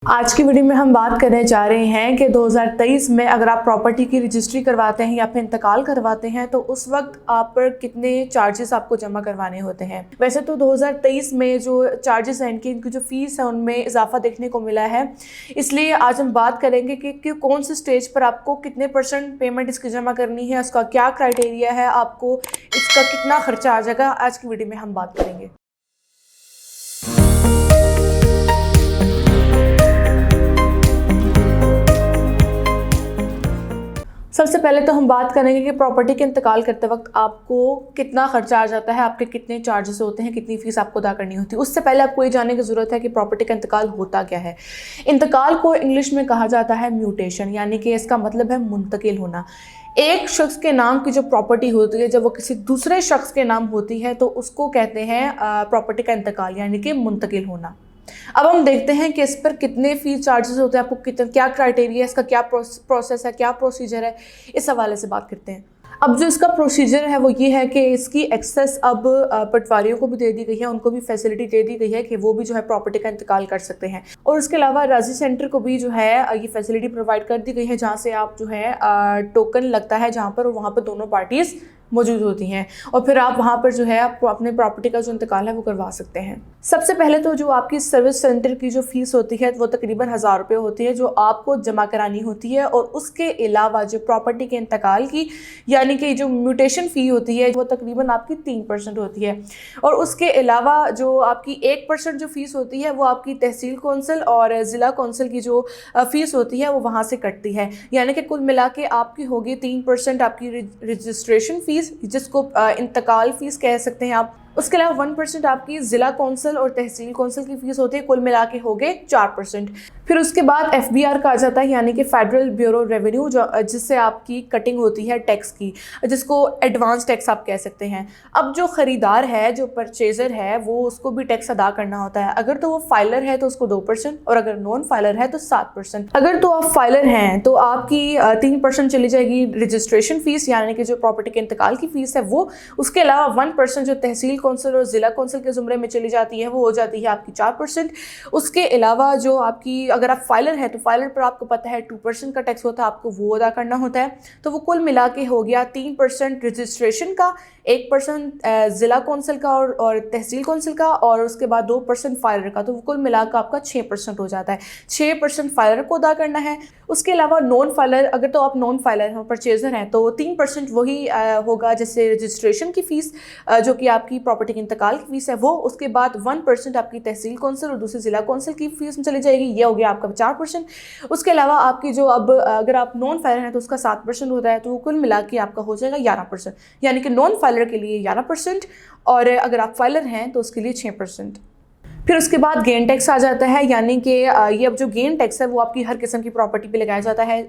आज की वीडियो में हम बात करने जा रहे हैं कि 2023 में अगर आप प्रॉपर्टी की रजिस्ट्री करवाते हैं या फिर इंतकाल करवाते हैं तो उस वक्त आप पर कितने चार्जेस आपको जमा करवाने होते हैं। वैसे तो 2023 में जो चार्जेस हैं इनकी जो फीस है उनमें इजाफा देखने को मिला है, इसलिए आज हम बात करेंगे कि कौन से स्टेज पर आपको कितने % पेमेंट इसकी जमा करनी है, उसका क्या क्राइटेरिया है, आपको इसका कितना खर्चा आ जाएगा। आज की वीडियो में हम बात करेंगे। सबसे पहले तो हम बात करेंगे कि प्रॉपर्टी के इंतकाल करते वक्त आपको कितना खर्चा आ जाता है, आपके कितने चार्जेस होते हैं, कितनी फीस आपको अदा करनी होती है। उससे पहले आपको ये जानने की ज़रूरत है कि प्रॉपर्टी का इंतकाल होता क्या है। इंतकाल को इंग्लिश में कहा जाता है म्यूटेशन, यानी कि इसका मतलब है मुंतकिल होना। एक शख्स के नाम की जो प्रॉपर्टी होती है जब वो किसी दूसरे शख्स के नाम होती है तो उसको कहते हैं प्रॉपर्टी का इंतकाल, यानी कि मुंतकिल होना। अब हम देखते हैं कि इस पर कितने फीस चार्जेस होते हैं, आपको कितना क्या क्राइटेरिया है, इसका क्या प्रोसेस है, क्या प्रोसीजर है, इस हवाले से बात करते हैं। अब जो इसका प्रोसीजर है वो ये है कि इसकी एक्सेस अब पटवारियों को भी दे दी गई है, उनको भी फैसिलिटी दे दी गई है कि वो भी जो है प्रॉपर्टी का इंतकाल कर सकते हैं। और उसके अलावा राजी सेंटर को भी जो है ये फैसिलिटी प्रोवाइड कर दी गई है, जहाँ से आप जो है टोकन लगता है जहाँ पर, और वहाँ पर दोनों पार्टीज़ मौजूद होती हैं और फिर आप वहाँ पर जो है आप अपने प्रॉपर्टी का जो इंतकाल है वो करवा सकते हैं। सबसे पहले तो जो आपकी सर्विस सेंटर की जो फीस होती है वो तकरीबन 1000 रुपये होती है, जो आपको जमा करानी होती है। और उसके अलावा जो प्रॉपर्टी के इंतकाल की यानी कि जो म्यूटेशन फ़ी होती है वो तकरीबन आपकी 3% होती है। और उसके अलावा जो आपकी 1% जो फ़ीस होती है वो आपकी तहसील कौंसिल और ज़िला कौंसिल की जो फ़ीस होती है वो वहाँ से कटती है, यानी कि कुल मिला के आपकी होगी 3% आपकी रजिस्ट्रेशन फ़ीस, जिसको इंतकाल फ़ीस कह सकते हैं आप। उसके अलावा 1% आपकी ज़िला कौंसिल और तहसील कौंसिल की फ़ीस होती है, कुल मिला के हो गए 4%। फिर उसके बाद FBR का आ जाता है, यानी कि फेडरल ब्यूरो रेवेन्यू, जिससे आपकी कटिंग होती है टैक्स की, जिसको एडवांस टैक्स आप कह सकते हैं। अब जो ख़रीदार है, जो परचेज़र है, वो उसको भी टैक्स अदा करना होता है। अगर तो वो फाइलर है तो उसको 2% और अगर नॉन फाइलर है तो 7%। अगर तो आप फाइलर हैं तो आपकी 3% चली जाएगी रजिस्ट्रेशन फ़ीस, यानी कि जो प्रॉपर्टी के इंतकाल की फ़ीस है वो। उसके अलावा 1% जो तहसील कौंसिल और ज़िला कौंसिल के ज़ुमरे में चली जाती है वो हो जाती है आपकी 4%। उसके अलावा जो आपकी, अगर आप फाइलर हैं तो फाइलर पर आपको पता है 2% का टैक्स होता है, आपको वो अदा करना होता है। तो वो कुल मिला के हो गया 3% रजिस्ट्रेशन का, 1% ज़िला कौंसिल का और तहसील कौंसिल का, और उसके बाद 2% फाइलर का। तो वो कुल मिला कर आपका 6% हो जाता है। 6% फाइलर को अदा करना है। उसके अलावा नॉन फाइलर, अगर तो आप नॉन फाइलर हैं, परचेजर हैं, तो 3% वही होगा जैसे रजिस्ट्रेशन की फ़ीस, जो कि आपकी प्रॉपर्टी के इंतकाल की फ़ीस है वो। उसके बाद 1% आपकी तहसील कौंसिल और दूसरी ज़िला कौंसिल की फ़ीस में चली जाएगी, ये हो गया आपका 4%। उसके अलावा आपकी जो अब अगर आप नॉन फाइलर हैं तो उसका 7% होता है, तो कुल मिला के आपका हो जाएगा 11%, यानी कि नॉन फाइलर के लिए 11% और अगर आप फाइलर हैं तो उसके लिए 6%। फिर उसके बाद गेन टैक्स आ जाता है, यानी कि ये अब जो गेन टैक्स है वो आपकी हर किस्म की प्रॉपर्टी पे लगाया जाता है,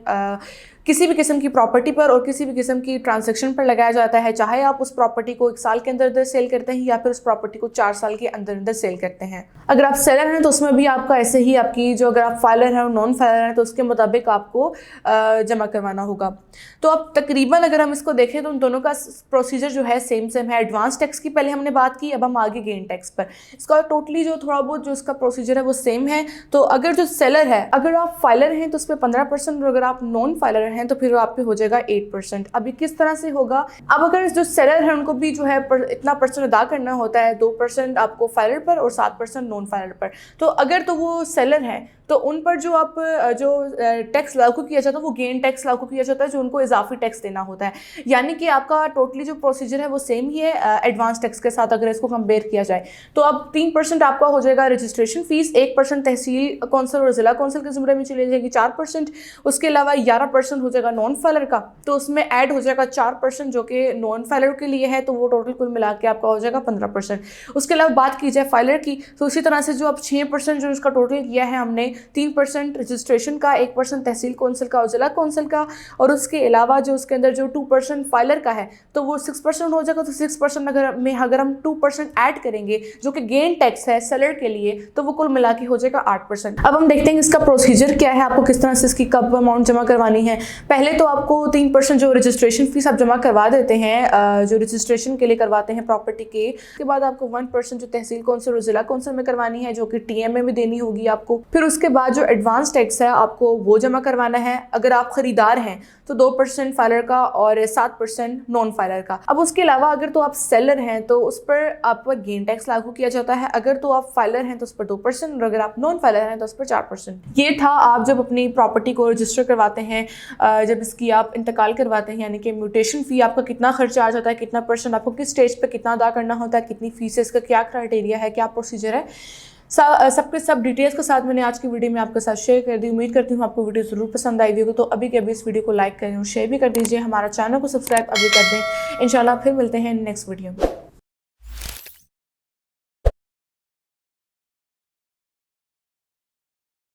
किसी भी किस्म की प्रॉपर्टी पर और किसी भी किस्म की ट्रांजैक्शन पर लगाया जाता है, चाहे आप उस प्रॉपर्टी को 1 साल के अंदर अंदर सेल करते हैं या फिर उस प्रॉपर्टी को 4 साल के अंदर अंदर सेल करते हैं। अगर आप सेलर हैं तो उसमें भी आपका ऐसे ही आपकी जो, अगर आप फाइलर हैं और नॉन फाइलर हैं तो उसके मुताबिक आपको जमा करवाना होगा। तो अब तकरीबन अगर हम इसको देखें तो उन दोनों का प्रोसीजर जो है सेम है। एडवांस टैक्स की पहले हमने बात की, अब हम आगे गेन टैक्स पर। इसका टोटली जो थोड़ा बहुत जो इसका प्रोसीजर है वो सेम है। तो अगर जो सेलर है, अगर आप फाइलर हैं तो उस पर 15% और अगर आप नॉन फाइलर हैं तो फिर आप पे हो जाएगा 8%। अभी किस तरह से होगा, अब अगर जो सेलर है उनको भी जो है इतना % अदा करना होता है, 2% आपको फाइलर पर और 7% नॉन फाइलर पर। तो अगर तो वो सेलर है तो उन पर जो आप जो टैक्स लागू किया जाता है वो गेन टैक्स लागू किया जाता है, जो उनको इजाफी टैक्स देना होता है। यानी कि आपका टोटली जो प्रोसीजर है वो सेम ही है एडवांस टैक्स के साथ अगर इसको कंपेयर किया जाए। तो अब 3% आपका हो जाएगा रजिस्ट्रेशन फ़ीस, 1% तहसील कौंसिल और ज़िला कौंसिल के ज़ुमरे में चली जाएगी 4%। उसके अलावा 11% हो जाएगा नॉन फाइलर का, तो उसमें ऐड हो जाएगा 4% जो कि नॉन फाइलर के लिए है, तो वो टोटल कुल मिला के आपका हो जाएगा 15%। उसके अलावा बात की जाए फाइलर की तो उसी तरह से जो अब 6% जो इसका टोटल किया है हमने, 3% रजिस्ट्रेशन का, 1% तहसील कौंसिल का और ज़िला कौंसिल का, और उसके अलावा जो उसके अंदर जो 2% फाइलर का है तो वो 6% हो जाएगा। तो 6% अगर हम 2% ऐड करेंगे जो कि गेन टैक्स है सेलर के लिए, तो वो कुल मिला के हो जाएगा 8%। अब हम देखते हैं इसका प्रोसीजर क्या है, आपको किस तरह से इसकी कब अमाउंट जमा करवानी है। पहले तो आपको 3% जो रजिस्ट्रेशन फीस आप जमा करवा देते हैं, जो रजिस्ट्रेशन के लिए करवाते हैं प्रॉपर्टी के। उसके बाद आपको 1% जो तहसील कौंसिल और ज़िला कौंसिल में करवानी है, जो कि TMA में देनी होगी आपको। फिर उसके उसके बाद जो एडवांस टैक्स है आपको वो जमा करवाना है। अगर आप ख़रीदार हैं तो 2% फाइलर का और 7% नॉन फाइलर का। अब उसके अलावा अगर तो आप सेलर हैं तो उस पर आप पर गेन टैक्स लागू किया जाता है। अगर तो आप फाइलर हैं तो उस पर 2% और अगर आप नॉन फाइलर हैं तो उस पर 4%। ये था आप जब अपनी प्रॉपर्टी को रजिस्टर करवाते हैं, जब इसकी आप इंतकाल करवाते हैं, यानी कि म्यूटेशन फ़ी आपका कितना खर्चा आ जाता है, कितना परसेंट आपको किस स्टेज पर कितना अदा करना होता है, कितनी फीस है, इसका क्या क्राइटेरिया है, क्या प्रोसीजर है, सबके सब डिटेल्स के साथ मैंने आज की वीडियो में आपके साथ शेयर कर दी। उम्मीद करती हूँ आपको वीडियो ज़रूर पसंद आई होगी। तो अभी के अभी इस वीडियो को लाइक करें और शेयर भी कर दीजिए। हमारा चैनल को सब्सक्राइब अभी कर दें। इंशाल्लाह फिर मिलते हैं नेक्स्ट वीडियो में।